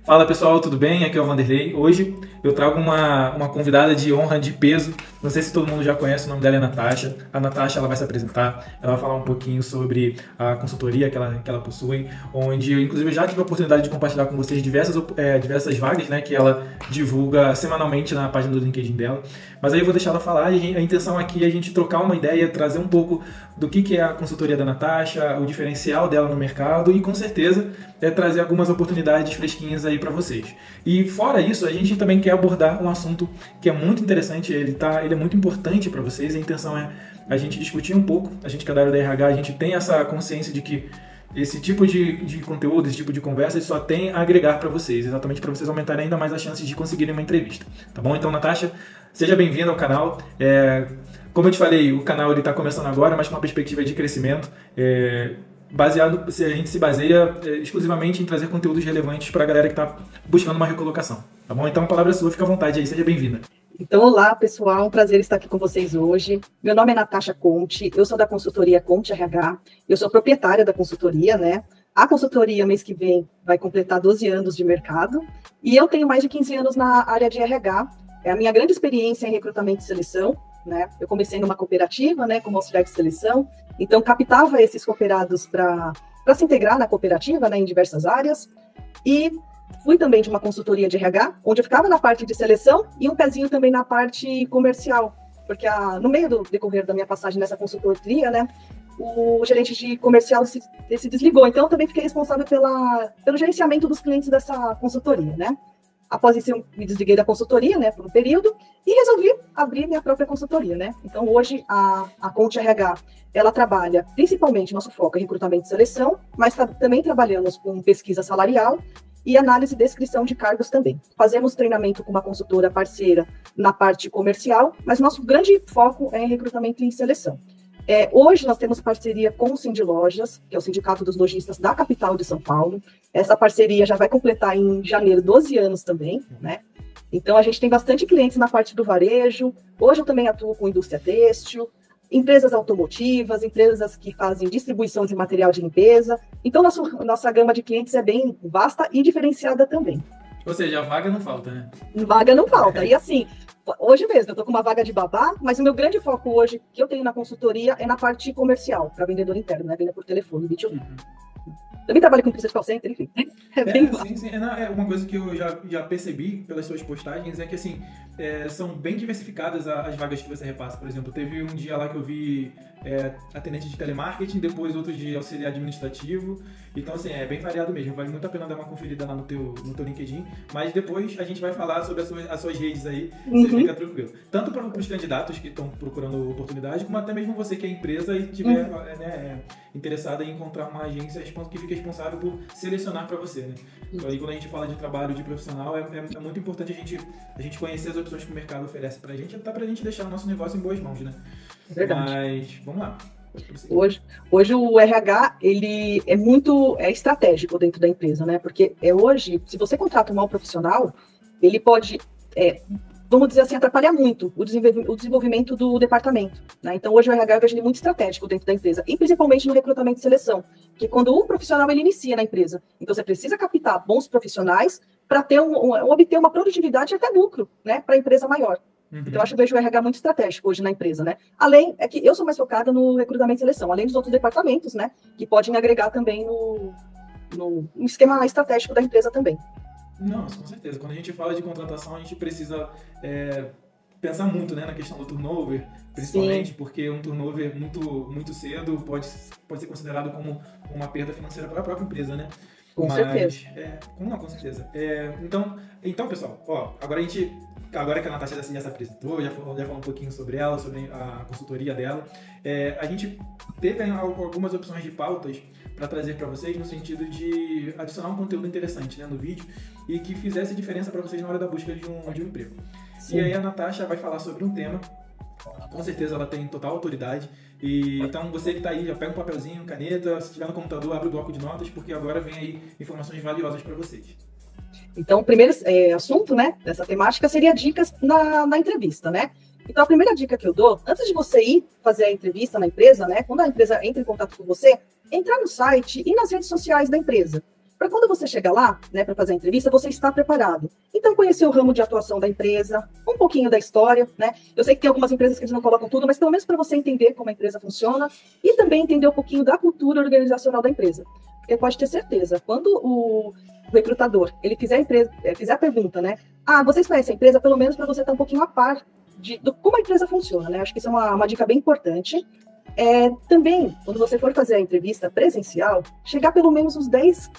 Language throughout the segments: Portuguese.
Fala pessoal, tudo bem? Aqui é o Vanderlei. Hoje eu trago uma convidada de honra, de peso. Não sei se todo mundo já conhece, o nome dela é Natasha. A Natasha ela vai se apresentar, ela vai falar um pouquinho sobre a consultoria que ela possui, onde eu, inclusive, eu já tive a oportunidade de compartilhar com vocês diversas vagas, né, que ela divulga semanalmente na página do LinkedIn dela. Mas aí eu vou deixar ela falar e a intenção aqui é a gente trocar uma ideia, trazer um pouco do que é a consultoria da Natasha, o diferencial dela no mercado e, com certeza, trazer algumas oportunidades fresquinhas aí para vocês. E fora isso, a gente também quer abordar um assunto que é muito interessante, ele é muito importante para vocês. A intenção é a gente discutir um pouco, a gente que é da área da RH, a gente tem essa consciência de que esse tipo de conteúdo, esse tipo de conversa, só tem a agregar para vocês, exatamente para vocês aumentarem ainda mais as chances de conseguirem uma entrevista. Tá bom? Então, Natasha, seja bem-vinda ao canal. Como eu te falei, o canal está começando agora, mas com uma perspectiva de crescimento. A gente se baseia exclusivamente em trazer conteúdos relevantes para a galera que está buscando uma recolocação, tá bom? Então a palavra é sua, fica à vontade aí, seja bem-vinda. Então, olá pessoal, um prazer estar aqui com vocês hoje. Meu nome é Natasha Conte, eu sou da consultoria Conte RH, eu sou proprietária da consultoria, né? A consultoria, mês que vem, vai completar 12 anos de mercado e eu tenho mais de 15 anos na área de RH. É a minha grande experiência em recrutamento e seleção, né? Eu comecei numa cooperativa, né, como auxiliar de seleção, então captava esses cooperados para se integrar na cooperativa, né, em diversas áreas, e fui também de uma consultoria de RH, onde eu ficava na parte de seleção e um pezinho também na parte comercial, porque no meio do decorrer da minha passagem nessa consultoria, né, o gerente de comercial se desligou, então eu também fiquei responsável pelo gerenciamento dos clientes dessa consultoria, né. Após isso, eu me desliguei da consultoria, né, por um período, e resolvi abrir minha própria consultoria, né. Então, hoje, a Conte RH, ela trabalha, principalmente, nosso foco é recrutamento e seleção, mas também trabalhamos com pesquisa salarial e análise e descrição de cargos também. Fazemos treinamento com uma consultora parceira na parte comercial, mas nosso grande foco é em recrutamento e seleção. Hoje nós temos parceria com o Sindilojas, que é o Sindicato dos Lojistas da capital de São Paulo. Essa parceria já vai completar em janeiro 12 anos também, né? Então a gente tem bastante clientes na parte do varejo. Hoje eu também atuo com indústria têxtil, empresas automotivas, empresas que fazem distribuição de material de limpeza. Então nossa gama de clientes é bem vasta e diferenciada também. Ou seja, a vaga não falta, né? Vaga não falta. E assim, hoje mesmo eu estou com uma vaga de babá, mas o meu grande foco hoje que eu tenho na consultoria é na parte comercial, para vendedor interno, né? Venda por telefone, B2B. Também trabalho com empresa de call center, enfim. Sim. Uma coisa que eu já percebi pelas suas postagens é que, assim, são bem diversificadas as vagas que você repassa. Por exemplo, teve um dia lá que eu vi atendente de telemarketing, depois outro de auxiliar administrativo. Então, assim, é bem variado mesmo. Vale muito a pena dar uma conferida lá no teu LinkedIn. Mas depois a gente vai falar sobre as suas redes aí, você fica tranquilo. Tanto para os candidatos que estão procurando oportunidade, como até mesmo você que é empresa e estiver interessada em encontrar uma agência que fique responsável por selecionar para você, né? Então, aí, quando a gente fala de trabalho de profissional, é muito importante a gente conhecer as opções que o mercado oferece pra gente, até pra gente deixar o nosso negócio em boas mãos, né? Verdade. Mas, vamos lá. Hoje o RH, ele é estratégico dentro da empresa, né? Porque hoje, se você contrata um mau profissional, ele pode, vamos dizer assim, atrapalhar muito o desenvolvimento do departamento, né? Então, hoje o RH eu vejo ele muito estratégico dentro da empresa, e principalmente no recrutamento e seleção, que quando o profissional ele inicia na empresa, então você precisa captar bons profissionais para obter uma produtividade e até lucro, né, para a empresa maior. Então, eu vejo o RH muito estratégico hoje na empresa, né? Além, que eu sou mais focada no recrutamento e seleção, além dos outros departamentos, né, que podem agregar também no esquema estratégico da empresa também. Nossa, com certeza. Quando a gente fala de contratação, a gente precisa pensar muito, né, na questão do turnover, principalmente. Sim. Porque um turnover muito cedo pode ser considerado como uma perda financeira para a própria empresa, né? Com certeza. Com certeza. Então, pessoal, agora que a Natasha já se apresentou, já falou um pouquinho sobre ela, sobre a consultoria dela, a gente teve algumas opções de pautas para trazer para vocês, no sentido de adicionar um conteúdo interessante, né, no vídeo e que fizesse diferença para vocês na hora da busca de um emprego. Sim. E aí a Natasha vai falar sobre um tema que com certeza ela tem total autoridade. Então você que está aí, já pega um papelzinho, caneta, se tiver no computador, abre o bloco de notas, porque agora vem aí informações valiosas para vocês. Então, o primeiro assunto, né, dessa temática seria dicas na entrevista, né? Então, a primeira dica que eu dou, antes de você ir fazer a entrevista na empresa, né, quando a empresa entra em contato com você, entrar no site e nas redes sociais da empresa. para quando você chegar lá, né, para fazer a entrevista, você está preparado. Então, conhecer o ramo de atuação da empresa, um pouquinho da história, né? Eu sei que tem algumas empresas que eles não colocam tudo, mas pelo menos para você entender como a empresa funciona e também entender um pouquinho da cultura organizacional da empresa. Porque pode ter certeza, quando o recrutador ele fizer a pergunta, né? Ah, vocês conhecem a empresa? Pelo menos para você estar um pouquinho a par de como a empresa funciona, né? Acho que isso é uma dica bem importante. Também, quando você for fazer a entrevista presencial, chegar pelo menos uns 10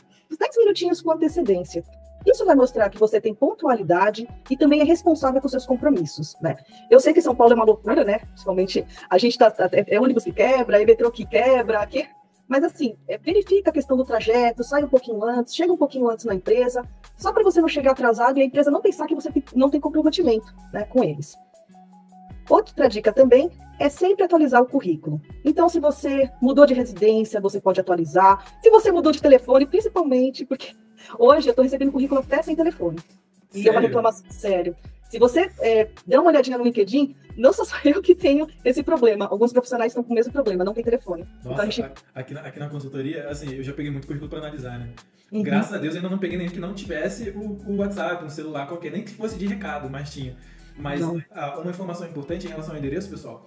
minutinhos com antecedência. Isso vai mostrar que você tem pontualidade e também é responsável por seus compromissos, né? Eu sei que São Paulo é uma loucura, né? Principalmente a gente é ônibus que quebra, é metrô que quebra, aqui. Mas assim, verifica a questão do trajeto, sai um pouquinho antes, chega um pouquinho antes na empresa, só para você não chegar atrasado e a empresa não pensar que você não tem comprometimento, né, com eles. Outra dica também é sempre atualizar o currículo. Então, se você mudou de residência, você pode atualizar. Se você mudou de telefone, principalmente, porque hoje eu estou recebendo currículo até sem telefone. E é uma reclamação sério. Se você der uma olhadinha no LinkedIn, não sou só eu que tenho esse problema. Alguns profissionais estão com o mesmo problema, não tem telefone. Nossa, então, aqui na consultoria, assim, eu já peguei muito currículo para analisar, né? Uhum. Graças a Deus ainda não peguei nenhum que não tivesse o WhatsApp, um celular qualquer, nem que fosse de recado, mas tinha. Mas uma informação importante em relação ao endereço, pessoal,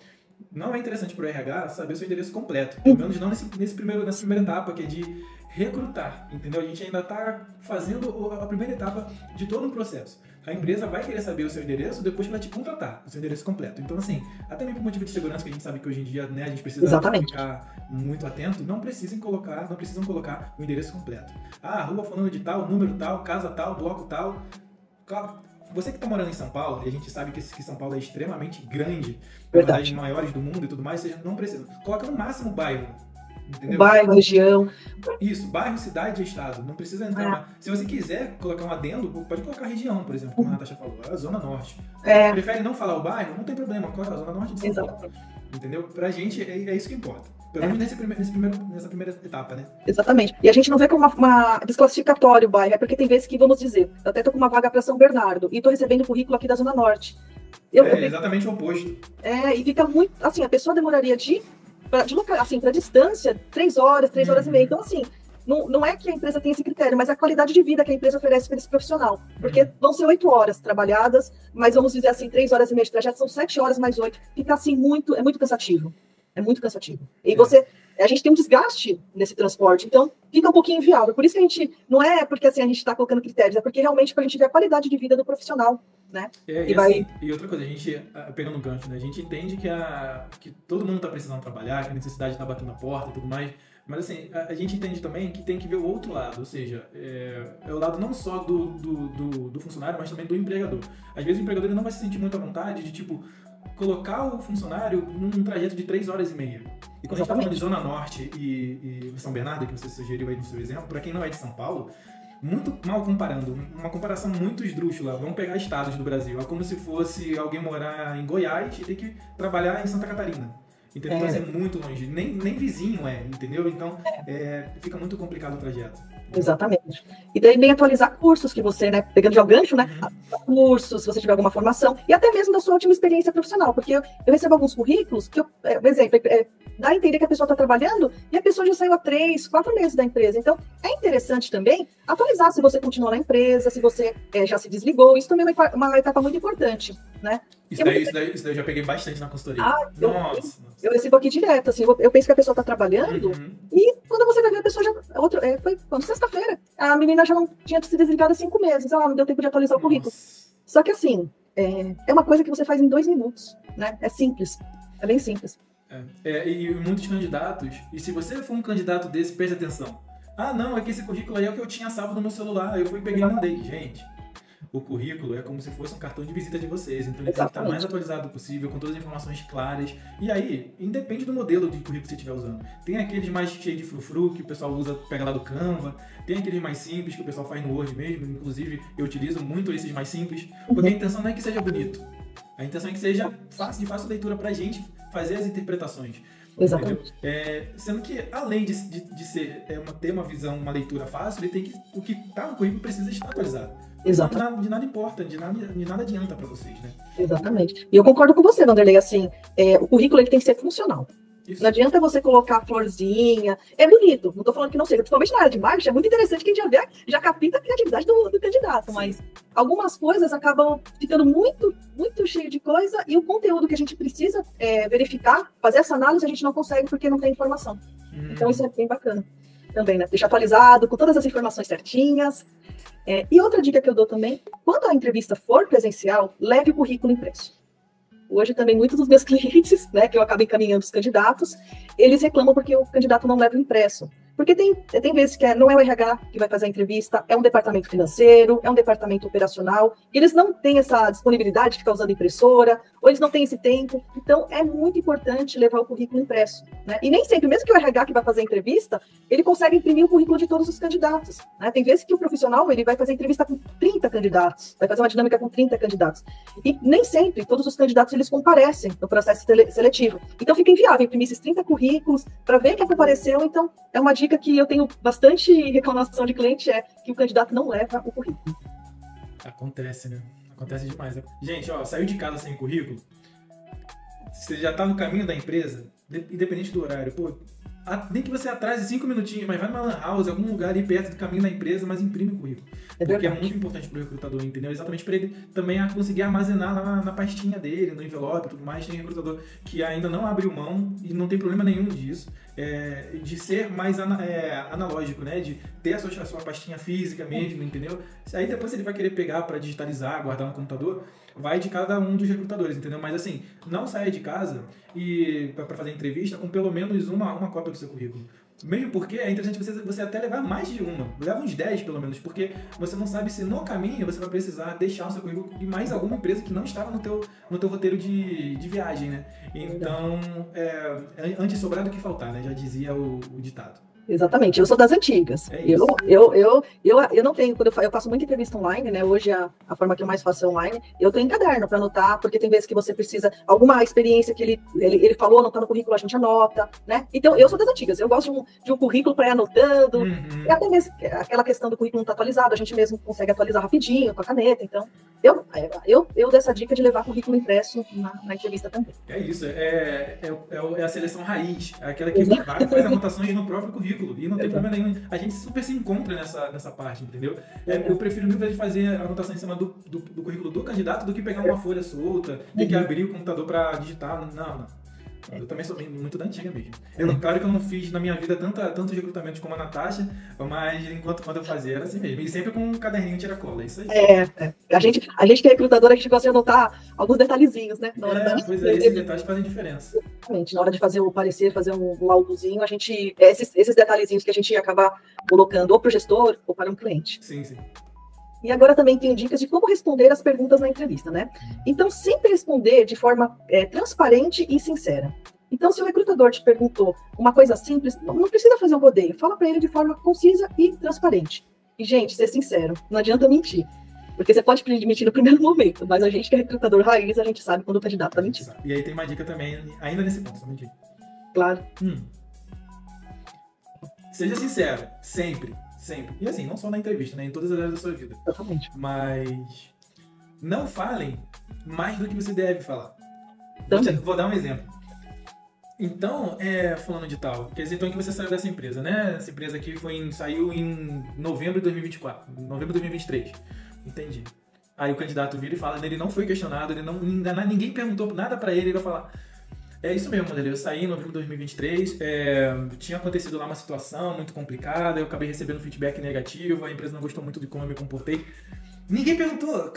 não é interessante para o RH saber o seu endereço completo. Pelo menos não nessa primeira etapa, que é de recrutar, entendeu? A gente ainda está fazendo a primeira etapa de todo um processo. A empresa vai querer saber o seu endereço depois que ela te contratar, o seu endereço completo. Então, assim, até mesmo por motivo de segurança, que a gente sabe que hoje em dia, né, a gente precisa ficar muito atento, não precisam colocar o endereço completo. Ah, rua fulano de tal, número tal, casa tal, bloco tal. Claro, você que está morando em São Paulo, e a gente sabe que São Paulo é extremamente grande, é uma das maiores do mundo e tudo mais, você não precisa. Coloca no máximo bairro. Entendeu? Bairro, região. Isso, bairro, cidade e estado. Não precisa entrar. Se você quiser colocar um adendo, pode colocar região, por exemplo, como a Natasha falou, a Zona Norte. Prefere não falar o bairro? Não tem problema, coloca a Zona Norte de São Paulo. Entendeu? Pra gente é isso que importa. Pelo menos nessa primeira etapa, né? Exatamente. E a gente não vê como uma desclassificatório o bairro, é porque tem vezes que, vamos dizer, eu até tô com uma vaga para São Bernardo e tô recebendo currículo aqui da Zona Norte. Exatamente o oposto. E fica muito, assim, a pessoa demoraria para distância, 3 horas e meia. Então, assim, não é que a empresa tem esse critério, mas a qualidade de vida que a empresa oferece para esse profissional. Porque vão ser 8 horas trabalhadas, mas vamos dizer assim, 3 horas e meia de trajeto, são 7 horas mais 8. Fica assim, é muito cansativo. É muito cansativo. E a gente tem um desgaste nesse transporte, então fica um pouquinho inviável. Por isso que a gente, não é porque assim, a gente está colocando critérios, é porque realmente para a gente ver a qualidade de vida do profissional, né? E outra coisa, a gente, pegando o gancho, né? A gente entende que todo mundo está precisando trabalhar, que a necessidade está batendo na porta e tudo mais, mas assim, a gente entende também que tem que ver o outro lado, ou seja, é o lado não só do funcionário, mas também do empregador. Às vezes o empregador ele não vai se sentir muito à vontade de, tipo, colocar o funcionário num trajeto de 3 horas e meia. E quando a gente tá falando de Zona Norte e São Bernardo, que você sugeriu aí no seu exemplo, para quem não é de São Paulo, muito mal comparando, uma comparação muito esdrúxula, vamos pegar estados do Brasil, é como se fosse alguém morar em Goiás e ter que trabalhar em Santa Catarina. Entendeu? Mas é muito longe, nem vizinho entendeu? Então fica muito complicado o trajeto. Exatamente. E também atualizar cursos que você, né, pegando já o gancho, né, cursos, se você tiver alguma formação, e até mesmo da sua última experiência profissional, porque eu recebo alguns currículos que, por exemplo, dá a entender que a pessoa está trabalhando e a pessoa já saiu há 3, 4 meses da empresa. Então, é interessante também atualizar se você continua na empresa, se você já se desligou. Isso também é uma etapa muito importante, né? Isso daí eu já peguei bastante na consultoria. Eu recebo aqui direto, assim, eu penso que a pessoa está trabalhando e quando você vai ver a pessoa já... foi sexta-feira, a menina já não tinha se desligado há 5 meses, não deu tempo de atualizar o currículo. Só que assim, é uma coisa que você faz em 2 minutos, né? É simples, é bem simples. E muitos candidatos, e se você for um candidato desse, preste atenção. Ah, não, é que esse currículo aí é o que eu tinha salvo no meu celular, eu fui, peguei e mandei. Gente, o currículo é como se fosse um cartão de visita de vocês, então ele tem que estar mais atualizado possível, com todas as informações claras. E aí, independe do modelo de currículo que você estiver usando. Tem aqueles mais cheios de frufru, que o pessoal usa, pega lá do Canva. Tem aqueles mais simples, que o pessoal faz no Word mesmo. Inclusive, eu utilizo muito esses mais simples, porque a intenção não é que seja bonito. A intenção é que seja de fácil leitura pra gente fazer as interpretações. Exatamente. Sendo que, além de ter uma visão, uma leitura fácil, ele tem que, o que está no currículo precisa estar atualizado. Exatamente. De nada importa, de nada adianta para vocês, né? Exatamente. E eu concordo com você, Vanderlei, assim, o currículo ele tem que ser funcional. Isso. Não adianta você colocar a florzinha. É bonito, não estou falando que não seja. Principalmente na área de marketing, é muito interessante que a gente já vê, já capta a criatividade do candidato. Sim. Mas algumas coisas acabam ficando muito, muito cheio de coisa e o conteúdo que a gente precisa verificar, fazer essa análise, a gente não consegue porque não tem informação. Então isso é bem bacana também, né? Deixar atualizado, com todas as informações certinhas. E outra dica que eu dou também, quando a entrevista for presencial, leve o currículo impresso. Hoje também muitos dos meus clientes, né, que eu acabo encaminhando os candidatos, eles reclamam porque o candidato não leva o impresso. Porque tem vezes que não é o RH que vai fazer a entrevista, é um departamento financeiro, é um departamento operacional, e eles não têm essa disponibilidade de ficar usando impressora, ou eles não têm esse tempo. Então, é muito importante levar o currículo impresso, né? E nem sempre, mesmo que o RH que vai fazer a entrevista, ele consegue imprimir o currículo de todos os candidatos, né? Tem vezes que o profissional ele vai fazer entrevista com 30 candidatos, vai fazer uma dinâmica com 30 candidatos. E nem sempre todos os candidatos eles comparecem no processo seletivo. Então, fica inviável imprimir esses 30 currículos para ver quem compareceu. Então, é uma dica que eu tenho bastante reclamação de cliente, é que o candidato não leva o currículo. Acontece, né? Acontece demais. Gente, ó, saiu de casa sem currículo, você já tá no caminho da empresa, independente do horário, pô, nem que você atrase 5 minutinhos, mas vai numa lan house, algum lugar ali perto do caminho da empresa, mas imprime o currículo. Porque é muito importante pro recrutador, entendeu? Exatamente para ele também conseguir armazenar lá na pastinha dele, no envelope e tudo mais. Tem recrutador que ainda não abriu mão e não tem problema nenhum disso, de ser mais analógico, né? De ter a sua pastinha física mesmo, entendeu? Aí depois ele vai querer pegar para digitalizar, guardar no computador, vai de cada um dos recrutadores, entendeu? Mas assim, não saia de casa e para fazer entrevista com pelo menos uma cópia do seu currículo. Mesmo porque é interessante você até levar mais de uma, leva uns 10 pelo menos, porque você não sabe se no caminho você vai precisar deixar o seu currículo de mais alguma empresa que não estava no teu roteiro de viagem, né? Então, antes sobrar do que faltar, né? Já dizia o ditado. Exatamente, eu sou das antigas. Eu não tenho, quando eu faço muita entrevista online, né? Hoje a forma que eu mais faço é online, eu tenho caderno para anotar, porque tem vezes que você precisa, alguma experiência que ele falou, não tá no currículo, a gente anota, né? Então, eu sou das antigas, eu gosto de um currículo para ir anotando, e até mesmo aquela questão do currículo não tá atualizado, a gente mesmo consegue atualizar rapidinho, com a caneta, então, eu dou essa dica de levar currículo impresso na entrevista também. É isso, é a seleção raiz, aquela que faz anotações no próprio currículo. E não tem problema nenhum. A gente super se encontra nessa parte, entendeu? Eu prefiro mil vezes fazer a anotação em cima do currículo do candidato do que pegar uma folha solta, ter que abrir o computador para digitar. Não. Eu também sou muito da antiga mesmo. Claro que eu não fiz na minha vida tantos recrutamentos como a Natasha, mas quando eu fazia era assim mesmo. E sempre com um caderninho tira-cola, é isso aí. A gente que é recrutadora, a gente gosta de anotar alguns detalhezinhos, né? Pois é, esses detalhes fazem diferença. Exatamente. Na hora de fazer o parecer, fazer um laudozinho, a gente, esses detalhezinhos que a gente acaba colocando ou para o gestor ou para um cliente. Sim. E agora também tenho dicas de como responder as perguntas na entrevista, né? Então, sempre responder de forma transparente e sincera. Então, se o recrutador te perguntou uma coisa simples, não precisa fazer um rodeio. Fala para ele de forma concisa e transparente. E, gente, ser sincero, não adianta mentir. Porque você pode mentir no primeiro momento, mas a gente que é recrutador raiz, a gente sabe quando o candidato está mentindo. E aí tem uma dica também, ainda nesse ponto, só mentir. Claro. Seja sincero, sempre. E assim, não só na entrevista, né? Em todas as áreas da sua vida. Exatamente. Mas não falem mais do que você deve falar. Vou dar um exemplo. Então, falando de tal, quer dizer então que você saiu dessa empresa, né? Essa empresa aqui saiu em novembro de 2024, novembro de 2023. Entendi. Aí o candidato vira e fala, ele não foi questionado, ninguém perguntou nada pra ele vai falar... É isso mesmo, Modelo. Eu saí em novembro de 2023, tinha acontecido lá uma situação muito complicada, eu acabei recebendo feedback negativo, a empresa não gostou muito de como eu me comportei. Ninguém perguntou,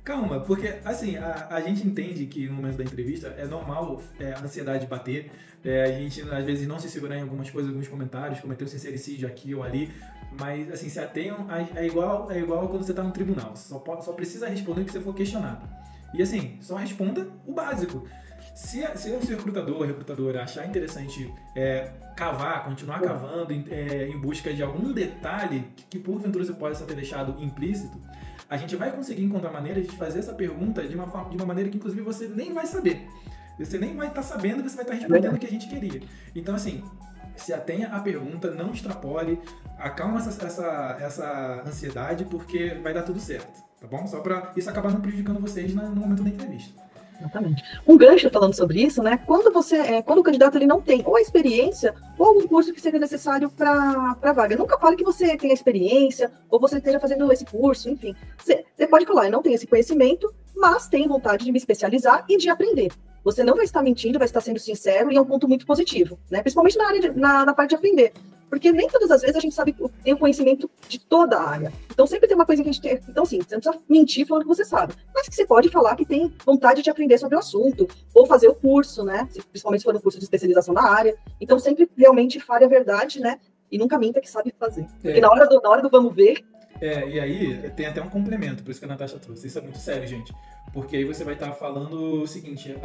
calma, porque assim, a gente entende que no momento da entrevista é normal a ansiedade bater, a gente às vezes não se segurar em algumas coisas, alguns comentários, cometer um sincericídio aqui ou ali, mas assim, se atenham, é igual quando você está no tribunal, só precisa responder o que você for questionado. E assim, só responda o básico. Se o seu recrutador, recrutadora achar interessante continuar cavando em busca de algum detalhe que porventura você possa ter deixado implícito, a gente vai conseguir encontrar maneiras de fazer essa pergunta de uma maneira que inclusive você nem vai saber. Você nem vai estar sabendo, você vai estar respondendo o que a gente queria. Então assim, se atenha à pergunta, não extrapole, acalma essa ansiedade porque vai dar tudo certo, tá bom? Só para isso acabar não prejudicando vocês no momento da entrevista. Exatamente. Um gancho falando sobre isso, né? Quando o candidato ele não tem ou a experiência ou algum curso que seja necessário para a vaga. Nunca fale que você tem a experiência ou você esteja fazendo esse curso, enfim. Você pode falar, eu não tenho esse conhecimento, mas tenho vontade de me especializar e de aprender. Você não vai estar mentindo, vai estar sendo sincero e é um ponto muito positivo, né? Principalmente na parte de aprender. Porque nem todas as vezes a gente tem o conhecimento de toda a área. Então sempre tem uma coisa que a gente tem. Então, sim, você não precisa mentir falando que você sabe. Mas que você pode falar que tem vontade de aprender sobre o assunto, ou fazer o curso, né? Principalmente se for um curso de especialização na área. Então sempre realmente fale a verdade, né? E nunca minta que sabe fazer. Porque na hora do vamos ver. E aí tem até um complemento, por isso que a Natasha trouxe. Isso é muito sério, gente. Porque aí você vai estar falando o seguinte,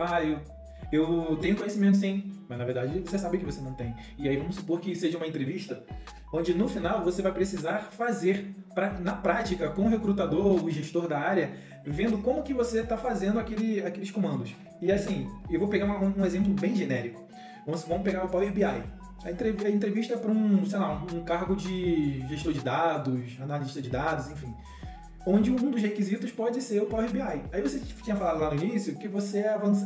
eu tenho conhecimento sim, mas na verdade você sabe que você não tem. E aí vamos supor que seja uma entrevista onde no final você vai precisar fazer na prática com o recrutador, o gestor da área, vendo como que você está fazendo aqueles comandos. E assim, eu vou pegar um exemplo bem genérico. Vamos pegar o Power BI. A entrevista é para um cargo de gestor de dados, analista de dados, enfim. Onde um dos requisitos pode ser o Power BI. Aí você tinha falado lá no início que você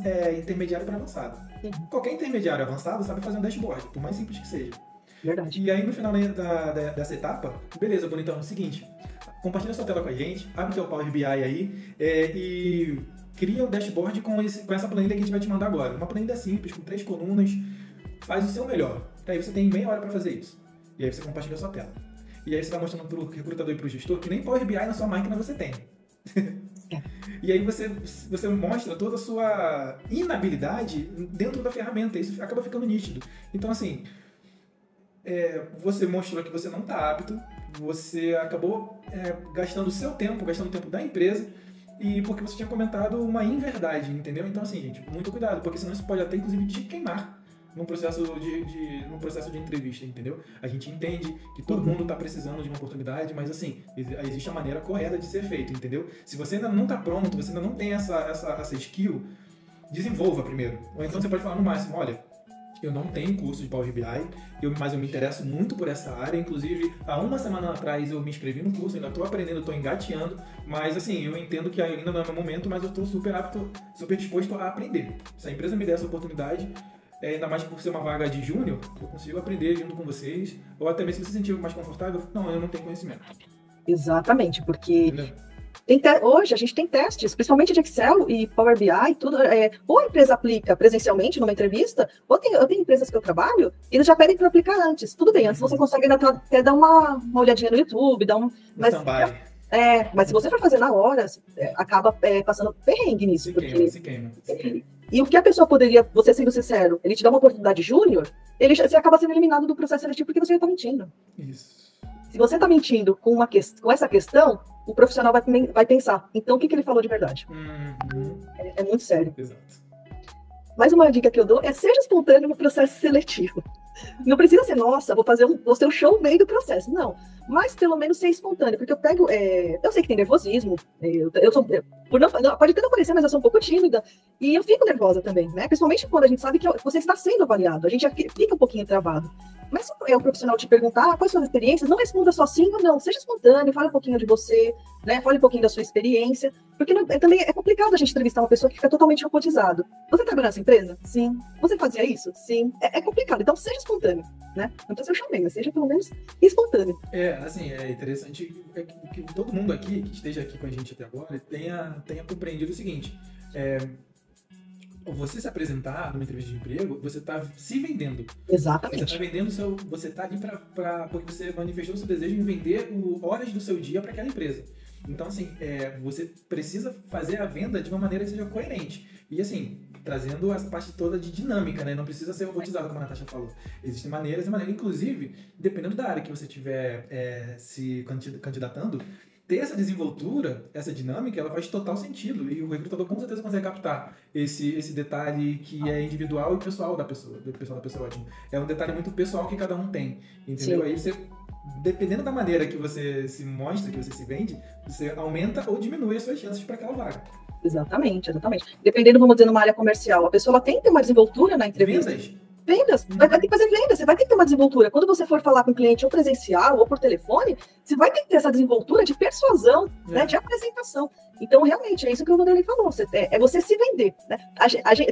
é intermediário para avançado. Qualquer intermediário avançado sabe fazer um dashboard, por mais simples que seja. Verdade. E aí no final dessa etapa, beleza, bonitão, é o seguinte, compartilha sua tela com a gente, abre teu Power BI aí e cria o dashboard com essa planilha que a gente vai te mandar agora. Uma planilha simples, com 3 colunas, faz o seu melhor. Aí você tem meia hora para fazer isso. E aí você compartilha a sua tela. E aí você está mostrando para o recrutador e para o gestor que nem Power BI na sua máquina você tem. E aí você mostra toda a sua inabilidade dentro da ferramenta. Isso acaba ficando nítido. Então, assim, você mostrou que você não está apto, você acabou gastando o seu tempo, gastando o tempo da empresa, e porque você tinha comentado uma inverdade, entendeu? Então, assim, gente, muito cuidado, porque senão isso pode até, inclusive, te queimar num processo de entrevista, entendeu? A gente entende que todo mundo está precisando de uma oportunidade, mas assim, existe a maneira correta de ser feito, entendeu? Se você ainda não está pronto, você ainda não tem essa skill, desenvolva primeiro. Ou então você pode falar no máximo, olha, eu não tenho curso de Power BI, mas eu me interesso muito por essa área, inclusive há uma semana atrás eu me inscrevi no curso, ainda estou aprendendo, estou engateando, mas assim, eu entendo que ainda não é meu momento, mas eu estou super apto, super disposto a aprender. Se a empresa me der essa oportunidade, ainda mais por ser uma vaga de júnior, eu consigo aprender junto com vocês, ou até mesmo se você sentir mais confortável, não, eu não tenho conhecimento. Exatamente, porque hoje a gente tem testes, principalmente de Excel e Power BI, tudo, ou a empresa aplica presencialmente numa entrevista, ou eu tenho empresas que eu trabalho, e eles já pedem para aplicar antes. Tudo bem, antes você consegue até dar uma olhadinha no YouTube, mas se você for fazer na hora, acaba passando perrengue nisso. Se queima. E o que a pessoa poderia, você sendo sincero, ele te dá uma oportunidade júnior, você acaba sendo eliminado do processo seletivo porque você já está mentindo. Isso. Se você está mentindo com essa questão, o profissional vai pensar, então o que ele falou de verdade? É muito sério. Exato. Mais uma dica que eu dou é seja espontâneo no processo seletivo. Não precisa ser, nossa, vou ser um show no meio do processo. Não. Mas pelo menos ser espontâneo, porque eu sei que tem nervosismo, pode até não parecer, mas eu sou um pouco tímida, e eu fico nervosa também, né? Principalmente quando a gente sabe que você está sendo avaliado, a gente já fica um pouquinho travado. Mas se o profissional te perguntar quais são as experiências, não responda só sim ou não, seja espontâneo, fale um pouquinho de você, né? Fale um pouquinho da sua experiência, porque também é complicado a gente entrevistar uma pessoa que fica totalmente robotizado. Você trabalhou nessa empresa? Sim. Você fazia isso? Sim. É complicado, então seja espontâneo, né? Não precisa ser o showman, mas seja pelo menos espontâneo. Assim, é interessante que todo mundo aqui, que esteja aqui com a gente até agora, tenha compreendido o seguinte, você se apresentar numa entrevista de emprego, você está se vendendo. Exatamente. Você está vendendo você está ali porque você manifestou o seu desejo em vender horas do seu dia para aquela empresa. Então, assim, você precisa fazer a venda de uma maneira que seja coerente. E, assim, trazendo essa parte toda de dinâmica, né? Não precisa ser robotizado, como a Natasha falou. Existem maneiras e maneiras, inclusive, dependendo da área que você estiver se candidatando, ter essa desenvoltura, essa dinâmica, ela faz total sentido. E o recrutador com certeza consegue captar esse detalhe que é individual e pessoal da pessoa. Ótimo. É um detalhe muito pessoal que cada um tem. Entendeu? Sim. Aí você, dependendo da maneira que você se mostra, que você se vende, você aumenta ou diminui as suas chances para aquela vaga. Exatamente. Dependendo, vamos dizer, numa área comercial, a pessoa ela tem que ter uma desenvoltura na entrevista. Vendas. Vai ter que fazer vendas, você vai ter que ter uma desenvoltura. Quando você for falar com o cliente ou presencial ou por telefone, você vai ter que ter essa desenvoltura de persuasão, né, de apresentação. Então, realmente, é isso que o Vanderlei falou. É você se vender, né?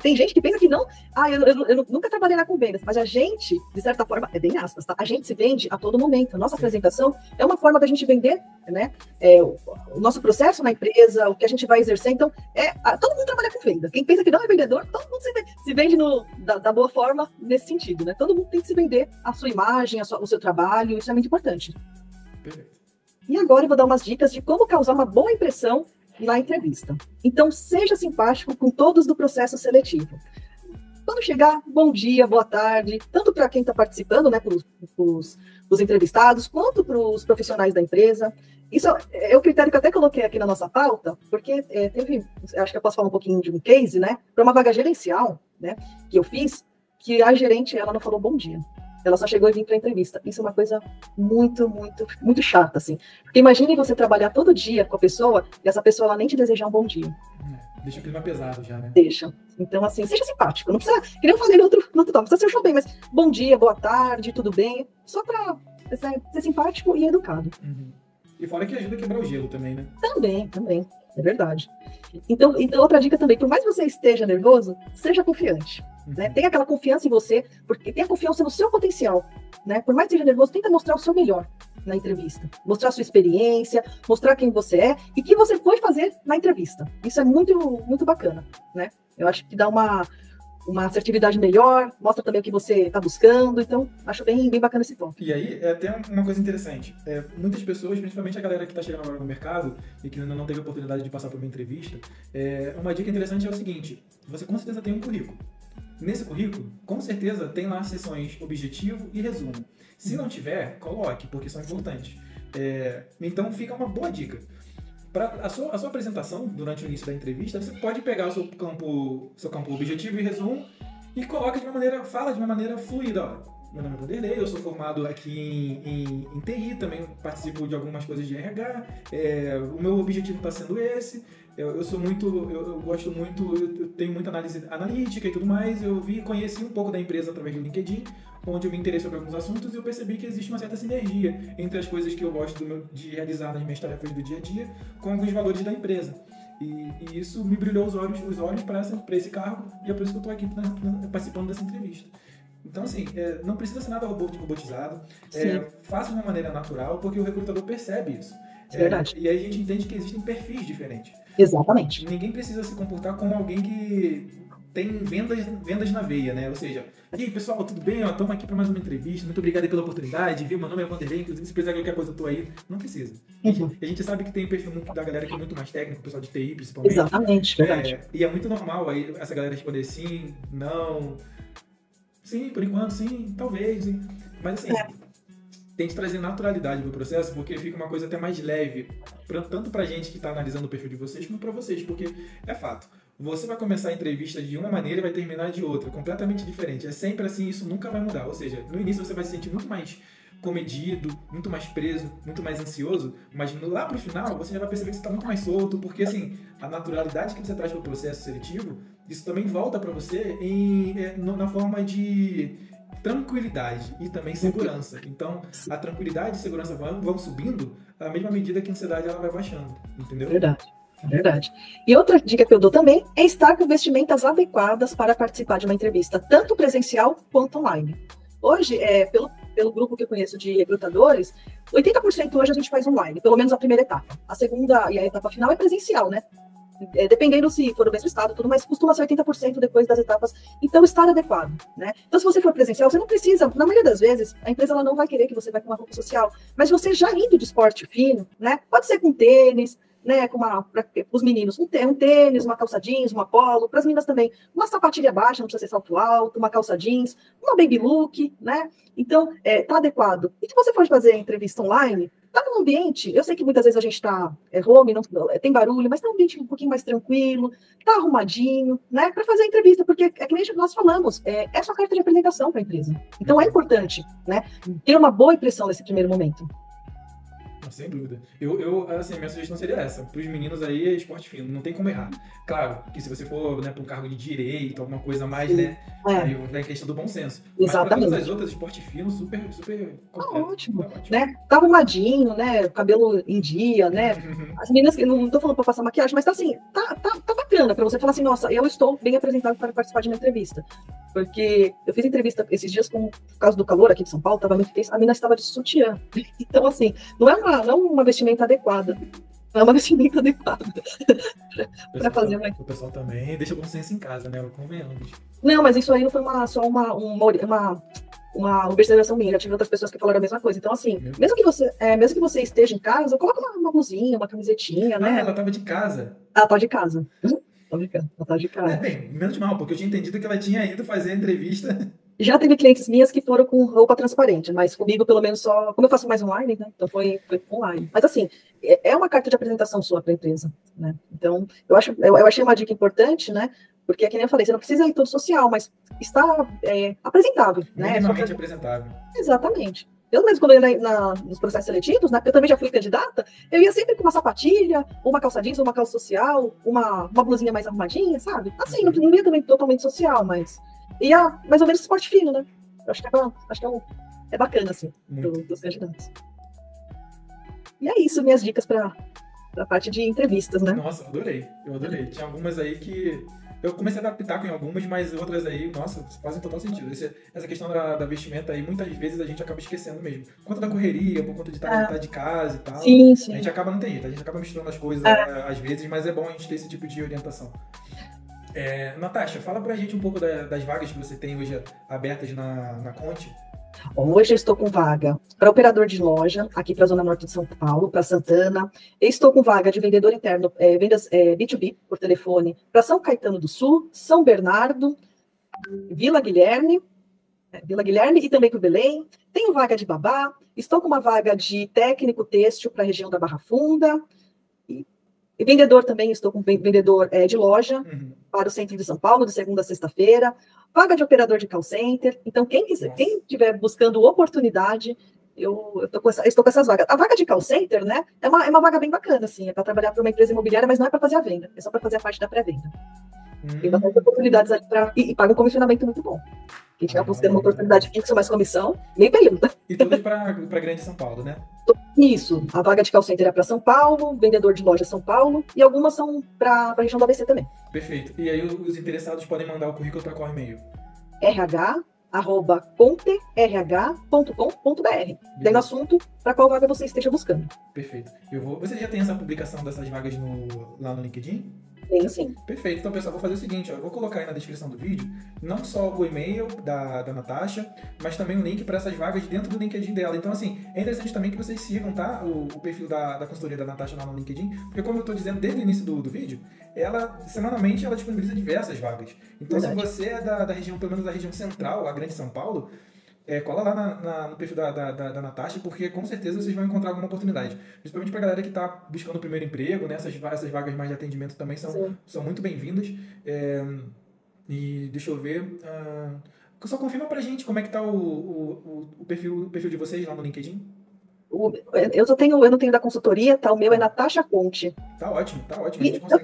Tem gente que pensa que não, eu nunca trabalhei com vendas, mas a gente, de certa forma, é bem aspas, tá? A gente se vende a todo momento. A nossa apresentação é uma forma da gente vender, né? O nosso processo na empresa, o que a gente vai exercer. Então, todo mundo trabalha com venda. Quem pensa que não é vendedor, todo mundo se vende da boa forma nesse sentido, né? Todo mundo tem que se vender a sua imagem, o seu trabalho, isso é muito importante. Perfeito. E agora eu vou dar umas dicas de como causar uma boa impressão na entrevista. Então, seja simpático com todos do processo seletivo. Quando chegar, bom dia, boa tarde, tanto para quem está participando, né, para os entrevistados, quanto para os profissionais da empresa. Isso é o critério que eu até coloquei aqui na nossa pauta, porque acho que eu posso falar um pouquinho de um case, né, para uma vaga gerencial, né, que eu fiz, que a gerente, ela não falou bom dia. Ela só chegou e vim para a entrevista. Isso é uma coisa muito, muito, muito chata, assim. Porque imagine você trabalhar todo dia com a pessoa e essa pessoa ela nem te desejar um bom dia. Deixa o clima pesado já, né? Deixa. Então, assim, seja simpático. Não precisa, que nem eu falei no outro tópico, não precisa ser show bem, mas bom dia, boa tarde, tudo bem. Só para ser simpático e educado. Uhum. E fora que ajuda a quebrar o gelo também, né? Também. É verdade. Então, outra dica também, por mais que você esteja nervoso, seja confiante. Né? Tenha aquela confiança em você, porque tenha confiança no seu potencial. Né? Por mais que esteja nervoso, tenta mostrar o seu melhor na entrevista. Mostrar a sua experiência, mostrar quem você é e o que você foi fazer na entrevista. Isso é muito, muito bacana. Né? Eu acho que dá uma assertividade melhor, mostra também o que você está buscando. Então, acho bem bacana esse ponto. E aí, tem uma coisa interessante. Muitas pessoas, principalmente a galera que está chegando agora no mercado e que ainda não teve a oportunidade de passar por uma entrevista, uma dica interessante é o seguinte: você com certeza tem um currículo. Nesse currículo, com certeza, tem lá seções objetivo e resumo. Se não tiver, coloque, porque são importantes. Então, fica uma boa dica. Para a sua apresentação, durante o início da entrevista, você pode pegar o seu campo objetivo e resumo e fala de uma maneira fluida. Ó, meu nome é Vanderlei, eu sou formado aqui em TI, também participo de algumas coisas de RH, o meu objetivo está sendo esse. Eu gosto muito, eu tenho muita análise analítica e tudo mais. Eu conheci um pouco da empresa através do LinkedIn, onde eu me interessei sobre alguns assuntos e eu percebi que existe uma certa sinergia entre as coisas que eu gosto de realizar nas minhas tarefas do dia a dia com alguns valores da empresa. E isso me brilhou os olhos para esse cargo e é por isso que eu estou aqui participando dessa entrevista. Então, assim, não precisa ser nada robotizado, faça de uma maneira natural, porque o recrutador percebe isso. Verdade. E aí a gente entende que existem perfis diferentes. Exatamente. Ninguém precisa se comportar como alguém que tem vendas na veia, né? Ou seja, e aí, pessoal, tudo bem? Estamos aqui para mais uma entrevista. Muito obrigado aí pela oportunidade. Viu? Meu nome é Vanderlei. Inclusive, se precisar de qualquer coisa, eu tô aí. Não precisa. Uhum. A gente sabe que tem um perfil da galera que é muito mais técnico, o pessoal de TI, principalmente. Exatamente, verdade. E é muito normal aí essa galera responder sim, não. Sim, por enquanto, sim, talvez. Sim. Mas assim, tente trazer naturalidade pro processo, porque fica uma coisa até mais leve, tanto pra gente que tá analisando o perfil de vocês, como pra vocês, porque é fato. Você vai começar a entrevista de uma maneira e vai terminar de outra, completamente diferente. É sempre assim, isso nunca vai mudar. Ou seja, no início você vai se sentir muito mais comedido, muito mais preso, muito mais ansioso, mas lá pro final você já vai perceber que você tá muito mais solto, porque assim, a naturalidade que você traz pro processo seletivo, isso também volta para você na forma de tranquilidade e também segurança. Então, a tranquilidade e segurança vão subindo à mesma medida que a ansiedade ela vai baixando, entendeu? Verdade. E outra dica que eu dou também é estar com vestimentas adequadas para participar de uma entrevista, tanto presencial quanto online. Hoje, pelo grupo que eu conheço de recrutadores, 80% hoje a gente faz online, pelo menos a primeira etapa. A segunda e a etapa final é presencial, né? Dependendo se for do mesmo estado, tudo, mas costuma ser 80% depois das etapas. Então, estar adequado, né? Então, se você for presencial, você não precisa, na maioria das vezes, a empresa ela não vai querer que você vá com uma roupa social, mas você já indo de esporte fino, né? Pode ser com tênis, né? Para os meninos, um tênis, uma calça jeans, uma polo, para as meninas também, uma sapatilha baixa, não precisa ser salto alto, uma calça jeans, uma baby look, né? Então, tá adequado. E se você for fazer a entrevista online, tá num ambiente, eu sei que muitas vezes a gente está home, tem barulho, mas tá um ambiente um pouquinho mais tranquilo, tá arrumadinho, né, para fazer a entrevista, porque é que nem nós falamos, é sua carta de apresentação para a empresa. Então é importante, né, ter uma boa impressão nesse primeiro momento. Sem dúvida. Assim, minha sugestão seria essa. Para os meninos aí, é esporte fino, não tem como errar. Claro que se você for, né, para um cargo de direito, alguma coisa mais, Sim. né, aí vem a questão do bom senso. Mas para todas Exatamente. as outras, esporte fino, super, super Tá completo. ótimo, Tá ótimo. né? Tá arrumadinho, né? Cabelo em dia, né? As meninas, que não tô falando pra passar maquiagem, mas tá assim, tá bacana pra você falar assim, nossa, eu estou bem apresentado para participar de uma entrevista. Porque eu fiz entrevista esses dias por causa do calor aqui de São Paulo, tava muito intenso, a menina estava de sutiã. Então, assim, não é uma vestimenta adequada. Não é uma vestimenta adequada para fazer uma. O pessoal também deixa bom senso em casa, né? Convenhamos. Não, mas isso aí não foi só uma observação minha, já tive outras pessoas que falaram a mesma coisa. Então, assim, mesmo que você esteja em casa, coloca uma blusinha, uma camisetinha, né? Ela tava de casa. Ela tá de casa. Ela tá de casa. Bem, menos mal, porque eu tinha entendido que ela tinha ido fazer a entrevista. Já teve clientes minhas que foram com roupa transparente, mas comigo, pelo menos, só. Como eu faço mais online, né? Então foi online. Mas, assim, é uma carta de apresentação sua para a empresa, né? Então, eu achei uma dica importante, né? Porque, é que nem eu falei, você não precisa ir todo social, mas está apresentável, né? Minimamente apresentável. Exatamente. Eu mesmo, quando eu ia nos processos seletivos, né, eu também já fui candidata, eu ia sempre com uma sapatilha, uma calça jeans, uma calça social, uma blusinha mais arrumadinha, sabe? Assim, não ia também totalmente social, mas ia mais ou menos esporte fino, né? Eu acho que é bacana, assim, dos candidatos. E é isso, minhas dicas para a parte de entrevistas, né? Nossa, eu adorei. Tinha algumas aí que eu comecei a dar pitaco em algumas, mas outras aí, nossa, fazem total sentido. Essa questão da vestimenta aí, muitas vezes a gente acaba esquecendo mesmo. Por conta da correria, por conta de estar de casa e tal. Sim, sim. A gente acaba, não tem jeito, a gente acaba misturando as coisas às vezes, mas é bom a gente ter esse tipo de orientação. Natasha, fala pra gente um pouco das vagas que você tem hoje abertas na Conte. Hoje eu estou com vaga para operador de loja, aqui para a Zona Norte de São Paulo, para Santana. Eu estou com vaga de vendedor interno, vendas B2B por telefone, para São Caetano do Sul, São Bernardo, Vila Guilherme e também para o Belém. Tenho vaga de babá, estou com uma vaga de técnico têxtil para a região da Barra Funda. E vendedor também, estou com vendedor de loja para o centro de São Paulo, de segunda a sexta-feira. Vaga de operador de call center. Então, quem estiver buscando oportunidade, eu estou com essas vagas. A vaga de call center, né, é uma vaga bem bacana, assim, é para trabalhar para uma empresa imobiliária, mas não é para fazer a venda, é só para fazer a parte da pré-venda. Tem bastante oportunidades ali e paga um comissionamento muito bom. Quem estiver buscando uma oportunidade fixa mais comissão, meio período. E todas para Grande São Paulo, né? Isso, a vaga de call center é para São Paulo, vendedor de loja São Paulo, e algumas são para a região do ABC também. Perfeito. E aí os interessados podem mandar o currículo para qual e-mail? rh@conterh.com.br. Tem no assunto para qual vaga você esteja buscando. Perfeito. Você já tem essa publicação dessas vagas lá no LinkedIn? Tem sim. Perfeito. Então, pessoal, vou fazer o seguinte, eu vou colocar aí na descrição do vídeo não só o e-mail da Natasha, mas também um link para essas vagas dentro do LinkedIn dela. Então, assim, é interessante também que vocês sigam, tá? O perfil da consultoria da Natasha lá no LinkedIn, porque como eu estou dizendo desde o início do vídeo, semanalmente, ela disponibiliza diversas vagas. Então, se você é da região, pelo menos da região central, a Grande São Paulo, cola lá no perfil da Natasha, porque com certeza vocês vão encontrar alguma oportunidade. Principalmente pra galera que tá buscando o primeiro emprego, né? Essas vagas mais de atendimento também são muito bem-vindas. E deixa eu ver. Só confirma pra gente como é que tá o perfil de vocês lá no LinkedIn. Eu não tenho da consultoria, tá? O meu é Natasha Conte. Tá ótimo.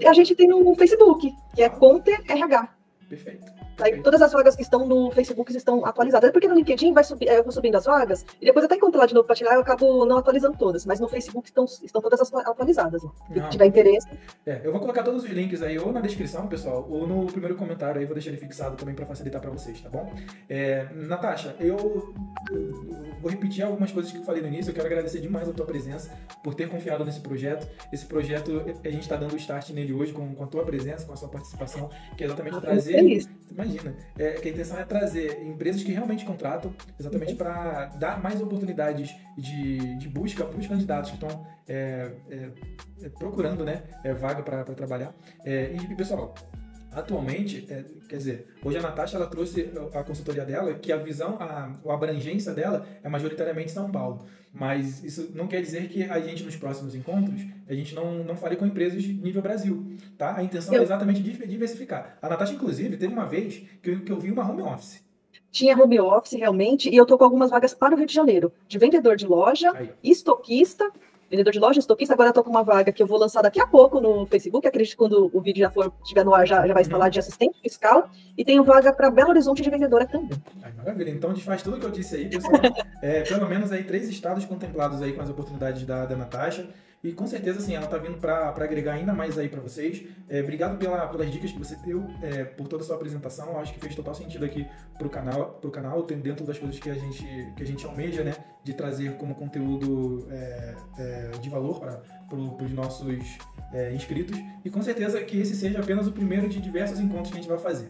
A gente tem no Facebook, que é Conter RH. Perfeito. Aí, todas as vagas que estão no Facebook estão atualizadas. Porque no LinkedIn eu vou subindo as vagas, e depois até encontro lá de novo para tirar, eu acabo não atualizando todas. Mas no Facebook estão todas atualizadas. Se tiver interesse. Eu vou colocar todos os links aí, ou na descrição, pessoal, ou no primeiro comentário aí, vou deixar ele fixado também para facilitar para vocês, tá bom? Natasha, eu vou repetir algumas coisas que eu falei no início. Eu quero agradecer demais a tua presença, por ter confiado nesse projeto. Esse projeto, a gente está dando o start nele hoje com a tua presença, com a sua participação, que é exatamente trazer... Imagina, que a intenção é trazer empresas que realmente contratam, exatamente para dar mais oportunidades de busca para os candidatos que estão procurando, né, vaga para trabalhar. E pessoal, atualmente, quer dizer, hoje a Natasha ela trouxe a consultoria dela, que a visão, a abrangência dela é majoritariamente São Paulo. Mas isso não quer dizer que a gente, nos próximos encontros, a gente não fale com empresas de nível Brasil, tá? A intenção é exatamente diversificar. A Natasha, inclusive, teve uma vez que eu vi uma home office. Tinha home office, realmente, e eu tô com algumas vagas para o Rio de Janeiro, de vendedor de loja, estoquista, vendedor de loja, estoquista. Agora estou com uma vaga que eu vou lançar daqui a pouco no Facebook. Acredito que quando o vídeo estiver no ar, já vai instalar de assistente fiscal. E tenho vaga para Belo Horizonte de vendedora também. Ai, maravilha. Então a gente faz tudo o que eu disse aí, pessoal. Pelo menos aí 3 estados contemplados aí com as oportunidades da Natasha. E com certeza, assim, ela tá vindo para agregar ainda mais aí para vocês. Obrigado pelas dicas que você deu, por toda a sua apresentação. Eu acho que fez total sentido aqui pro canal, dentro das coisas que a gente almeja, né? De trazer como conteúdo de valor para os nossos inscritos. E com certeza que esse seja apenas o primeiro de diversos encontros que a gente vai fazer.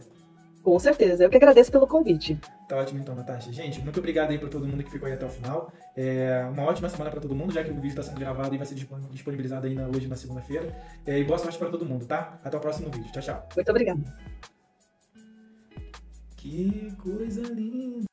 Com certeza. Eu que agradeço pelo convite. Tá ótimo então, Natasha. Gente, muito obrigado aí para todo mundo que ficou aí até o final. Uma ótima semana para todo mundo, já que o vídeo está sendo gravado e vai ser disponibilizado aí hoje na segunda-feira. E boa sorte para todo mundo, tá? Até o próximo vídeo. Tchau, tchau. Muito obrigada. Que coisa linda!